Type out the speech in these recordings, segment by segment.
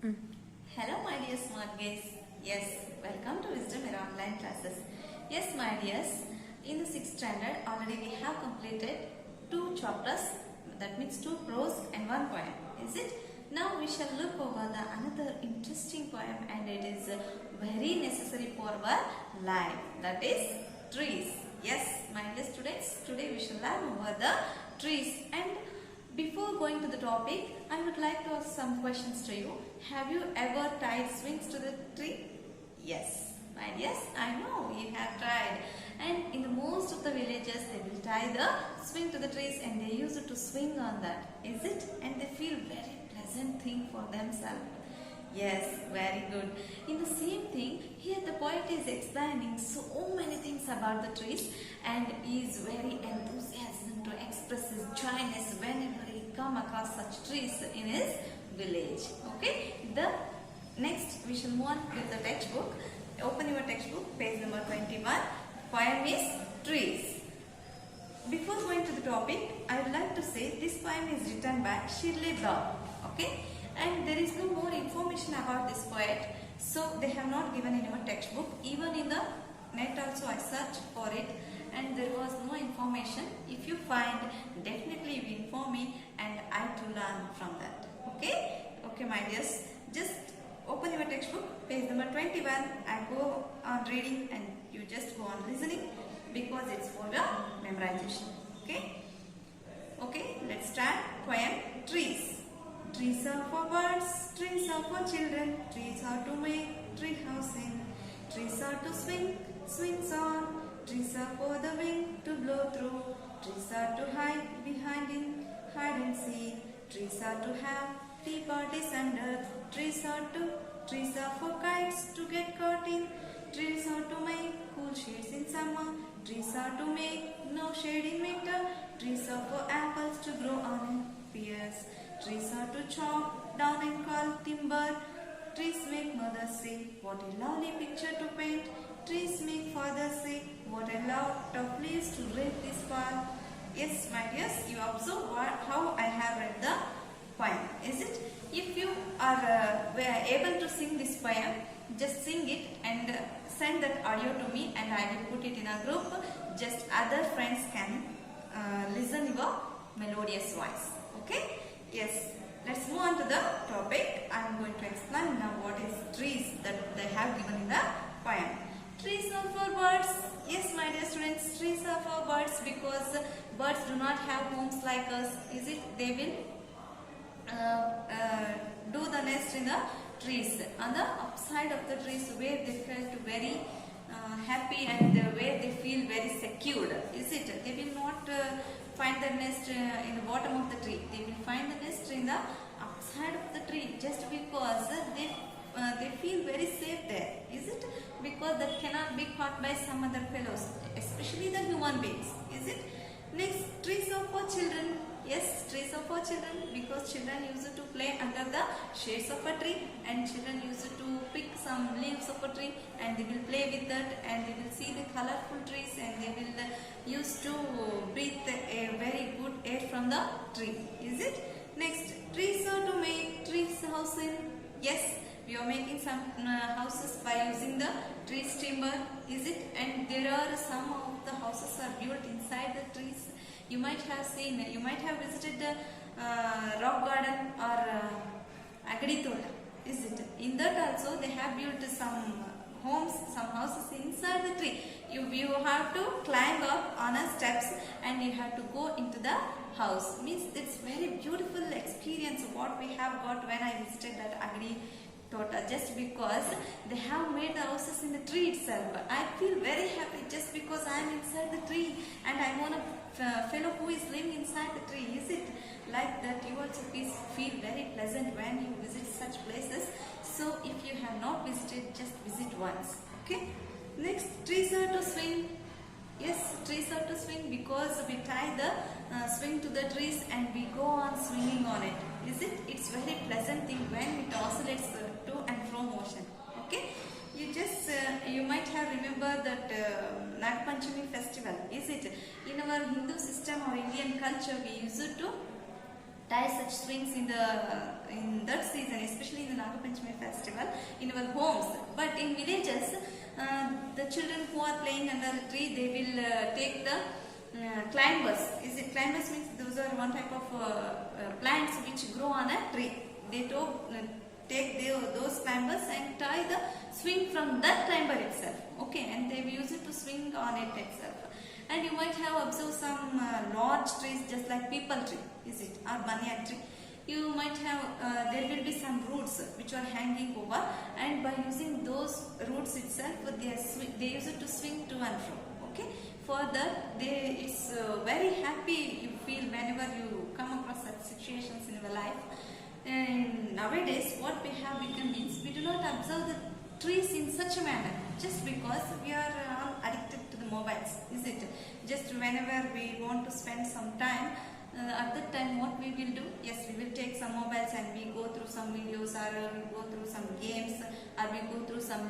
Mm. Hello my dear smart guys. Yes, welcome to Wisdom Era online classes. Yes my dears, in the 6th standard already we have completed 2 chapters, that means 2 prose and 1 poem. Is it? Now we shall look over the another interesting poem, and it is very necessary for our life, that is trees. Yes my dear students, today we shall learn over the trees. And before going to the topic, I would like to ask some questions to you. Have you ever tied swings to the tree? Yes, my dears, I know you have tried. And in the most of the villages, they will tie the swing to the trees and they use it to swing on that. Is it? And they feel very pleasant thing for themselves. Yes, very good. In the same thing, here the poet is explaining so many things about the trees, and he is very enthusiastic to express his joyness whenever he come across such trees in his village. Okay, the next we shall move on with the textbook. Open your textbook, page number 21. Poem is Trees. Before going to the topic, I would like to say this poem is written by Shirley Brown. Okay, and there is no more information about this poet, so they have not given in our textbook. Even in the net also I searched for it and there was no information. If you find, definitely you inform me and I to learn from that. Okay, okay my dears, just open your textbook, page number 21. I go on reading and you just go on listening, because it's for the memorization. Okay, okay, let's start. Poem Trees. Trees are for birds, trees are for children, trees are to make tree housing, trees are to swing, swings on, trees are for the wind to blow through, trees are to hide behind in hide and seek, trees are to have tea parties under, trees are for kites to get caught in, trees are to make cool shades in summer, trees are to make no shade in winter, trees are for apples to grow on pears. Trees are to chop down and call timber. Trees make mother say, what a lovely picture to paint. Trees make father say, what a lot of leaves to break this fall. Yes, my dears, you observe how I have read the poem. Is it? If you are able to sing this poem, just sing it and send that audio to me, and I will put it in a group. Just other friends can listen your melodious voice. Okay? Yes, let's move on to the topic. I am going to explain now what is trees that they have given in the poem. Trees are for birds. Yes, my dear students, trees are for birds because birds do not have homes like us. Is it? They will do the nest in the trees, on the upside of the trees, where they felt very happy and where they feel very secured. Is it? They will not find the nest in the bottom of the tree. They will find the nest in the upside of the tree, just because they feel very safe there. Is it? Because that cannot be caught by some other fellows, especially the human beings. Is it? Next, trees are for children. Yes, trees are for children because children used to play under the shades of a tree, and children used to pick some leaves of a tree and they will play with that, and they will see the colorful trees, and they will use to breathe a very good air from the tree. Is it? Next, trees are to make trees housing. Yes, we are making some houses by using the trees timber. Is it? And there are some of the houses are built inside the trees. You might have seen, you might have visited the rock garden or Agadi Tota. Is it? In that also they have built some homes, some houses inside the tree. You have to climb up on a steps and you have to go into the house. Means it's very beautiful experience what we have got when I visited that Agadi Tota, just because they have made the houses in the tree itself. I feel very happy just because I am inside the tree and I am on a fellow who is living inside the tree. Is it? Like that you also feel very pleasant when you visit such places. So if you have not visited, just visit once. Okay. Next, trees are to swing. Yes, trees are to swing because we tie the swing to the trees and we go on swinging on it. Is it? It's very pleasant thing when it oscillates to and fro motion. Okay. You might have remembered that Nag Panchami festival. Is it? In our Hindu system or Indian culture, we used to tie such swings in that season, especially in the Nag Panchami festival in our homes. But in villages, the children who are playing under the tree, they will take the climbers. Is it climbers means those are one type of plants which grow on a tree. They take those climbers and tie the swing from that climber itself. Okay, and they use it to swing on it itself. And you might have observed some large trees just like people tree, is it, or banyan tree. You might have, there will be some roots which are hanging over, and by using those roots itself, they use it to swing to and fro. Okay, for that, it's very happy you feel whenever you come across such situations in your life. And nowadays, what we have become means we do not observe the trees in such a manner just because we are all addicted to the mobiles, is it? Just whenever we want to spend some time, at that time what we will do? Yes, we will take some mobiles and we go through some videos, or we go through some games, or we go through some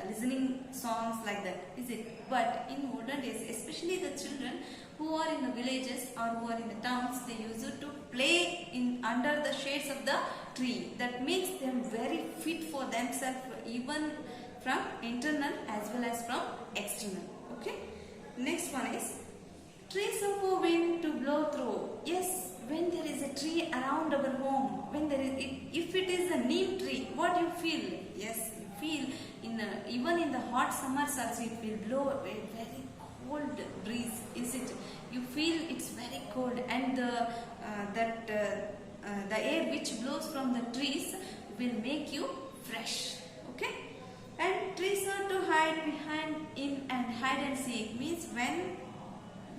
listening songs like that, is it? But in olden days, especially the children who are in the villages or who are in the towns, they used to play in under the shades of the tree. That makes them very fit for themselves, even from internal as well as from external. Okay. Next one is trees are for wind to blow through. Yes, when there is a tree around our home, when there is, if it is a neem tree, what you feel? Yes, you feel even in the hot summers also it will blow a very cold breeze, is it? You feel it's very cold, and the air which blows from the trees will make you fresh. Okay, and trees are to hide behind in and hide and seek means when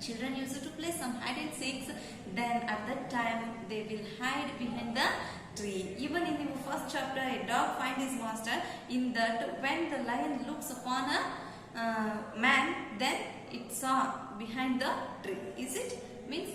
children used to play some hide and seeks, then at that time they will hide behind the tree. Even in the first chapter, a dog finds his master. In that, when the lion looks upon a man, then it saw behind the tree. Is it? Means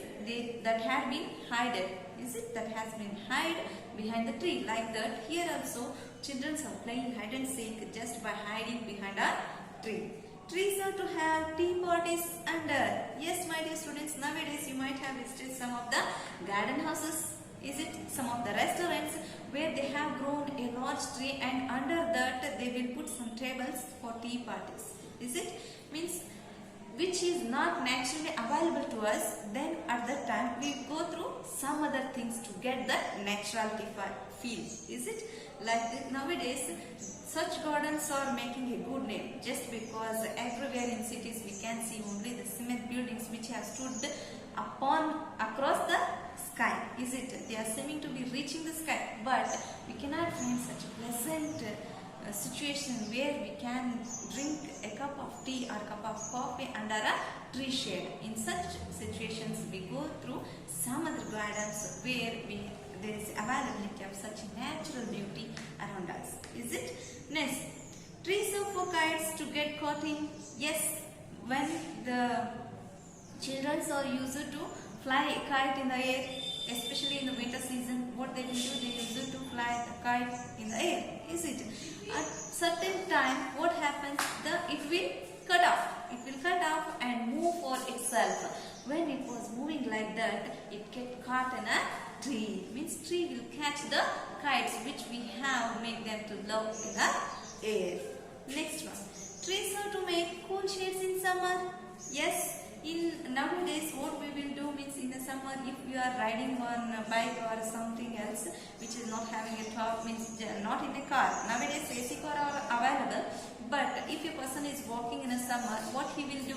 that had been hidden. Is it? That has been hide behind the tree. Like that, here also children are playing hide and seek just by hiding behind a tree. Trees are to have tea parties under. Yes, my dear students, nowadays you might have visited some of the garden houses. Is it? Some of the restaurants where they have grown a large tree, and under that they will put some tables for tea parties. Is it? Means which is not naturally available to us, then at that time we go through some other things to get the naturality feel. Is it? Like this, nowadays such gardens are making a good name just because everywhere in cities we can see only the cement buildings which have stood across the sky. Is it? They are seeming to be reaching the sky, but we cannot find such a pleasant situation where we can drink a cup of tea or a cup of coffee under a tree shade. In such situations we go through some other gardens where there is availability of such natural beauty around us. Is it? Next, trees are for kites to get caught in. Yes, when the children are used to fly a kite in the air, especially in the winter season, what they will do, they use to fly the kite in the air. Is it? At certain time, what happens? It will cut off. It will cut off and move for itself. When it was moving like that, it get caught in a tree. Means tree will catch the kites which we have make them to love in the air. Next one. Trees are to make cool shades in summer. Yes. In nowadays, what we will do means in the summer, if we are riding on a bike or something else which is not having a top, means not in a car. Nowadays, AC car are available, but if a person is walking in a summer, what he will do?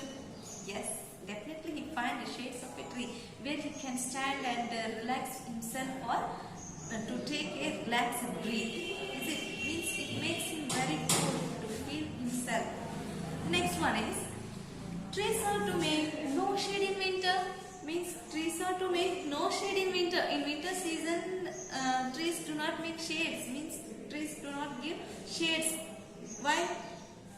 Yes, definitely he find the shades of a tree where he can stand and relax himself, or to take a relaxed breathe. Is it? Means it makes him very cool to feel himself. Next one is trees are to make no shade in winter. Means trees are to make no shade in winter. In winter season, trees do not make shades. Means trees do not give shades. Why?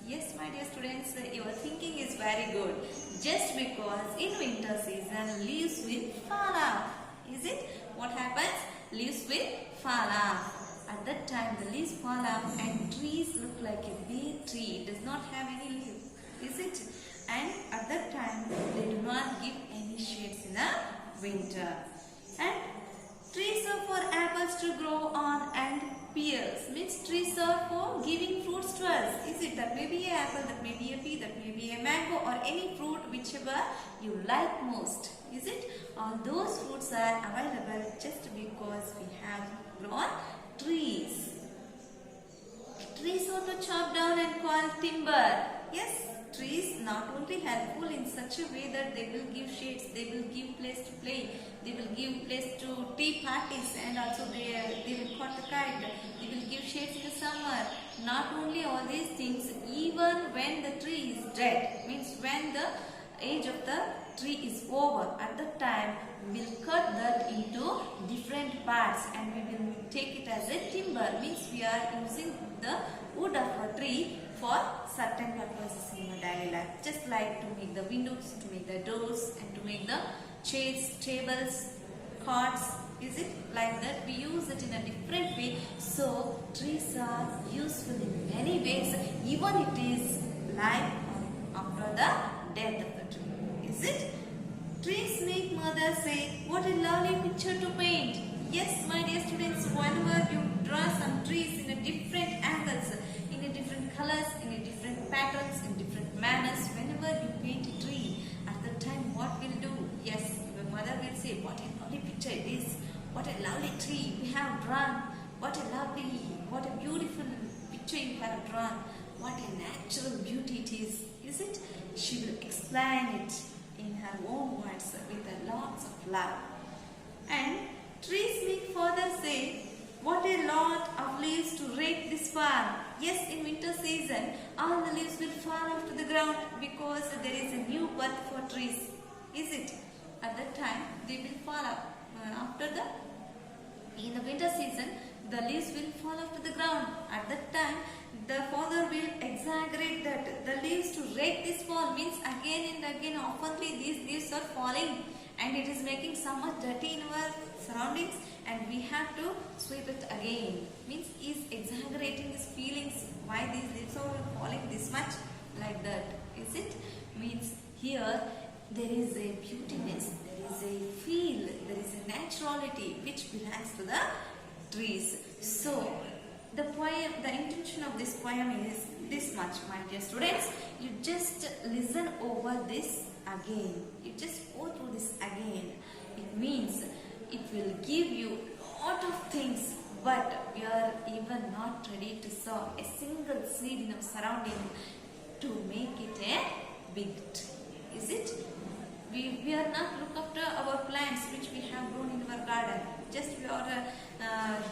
Yes, my dear students, your thinking is very good. Just because in winter season, leaves will fall off. Is it? What happens? Leaves will fall off. At that time, the leaves fall off and trees look like a bare tree. It does not have any leaves. Is it? And at that time they do not give any shades in the winter. And trees are for apples to grow on and pears. Means trees are for giving fruits to us. Is it? That may be an apple, that may be a pea, that may be a mango, or any fruit whichever you like most. Is it? All those fruits are available just because we have grown trees. Trees are to chop down and call timber. Yes, trees not only helpful in such a way that they will give shades, they will give place to play, they will give place to tea parties, and also they will cut the kite, they will give shades in the summer. Not only all these things, even when the tree is dead, means when the age of the tree is over, at that time we will cut that into different parts and we will take it as a timber. Means we are using the wood of a tree for certain purposes in our daily life, just like to make the windows, to make the doors, and to make the chairs, tables, carts. Is it like that? We use it in a different way. So trees are useful in many ways, even it is life after the death of the tree. Is it? Trees make mother say, what a lovely picture to paint. Yes, my dear students, whenever you draw some trees in a different angles, in a different colors, in a different patterns, in different manners, whenever you paint a tree, at the time what will do? Yes, your mother will say, what a lovely picture it is. What a lovely tree we have drawn. What a beautiful picture you have drawn. What a natural beauty it is it? She will explain it in her own words with a lots of love. And trees make father say, what a lot of leaves to rake this farm. Yes, in winter season, all the leaves will fall off to the ground because there is a new birth for trees. Is it? At that time, they will fall off. In the winter season, the leaves will fall off to the ground. At that time, the father will exaggerate that the leaves to rake this fall, means again and again oftenly these leaves are falling and it is making so much dirty in our surroundings and we have to sweep it again. Means he is exaggerating his feelings why these leaves are falling this much, like that. Is it? Means here there is a beautiness, there is a feel, there is a naturality which belongs to the trees. So the poem, the intention of this poem is this much, my dear students. You just listen over this again. You just go through this again. It means it will give you a lot of things, but we are even not ready to sow a single seed in our surrounding to make it a big tree. Is it? We are not look after our plants which we have grown in our garden. Just we are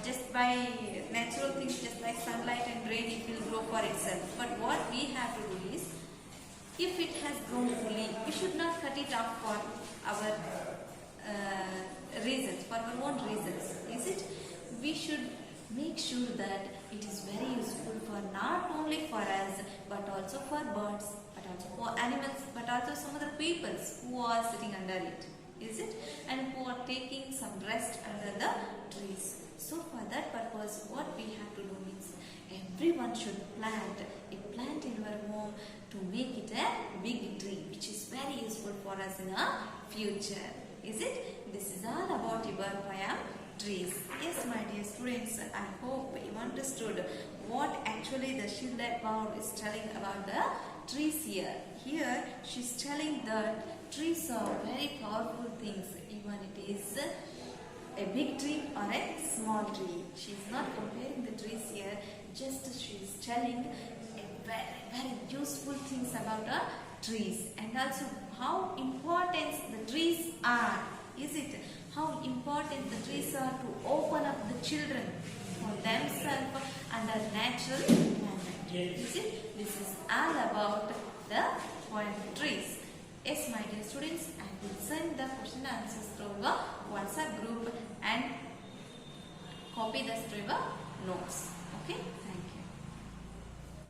just by natural things, just like sunlight and rain, it will grow for itself. But what we have to do is, if it has grown fully, we should not cut it off for our reasons, for our own reasons. Is it? We should make sure that it is very useful for not only for us, but also for birds, but also for animals, but also some other peoples who are sitting under it. Is it? And who are taking some rest under the trees. So for that purpose, what we have to do means everyone should plant a plant in our home to make it a big tree, which is very useful for us in our future. Is it? This is all about your poem trees. Yes, my dear students, I hope you understood what actually the Shirley Baur is telling about the trees here. Here she is telling that trees are very powerful things, even it is a big tree or a small tree. She is not comparing the trees here, just she is telling a very useful things about the trees and also how important the trees are. Is it? How important the trees are to open up the children for themselves under natural environment. Is it? This is all about the poem trees. Yes, my dear students, I will send the question and answers through the WhatsApp group and copy this through the notes. Okay.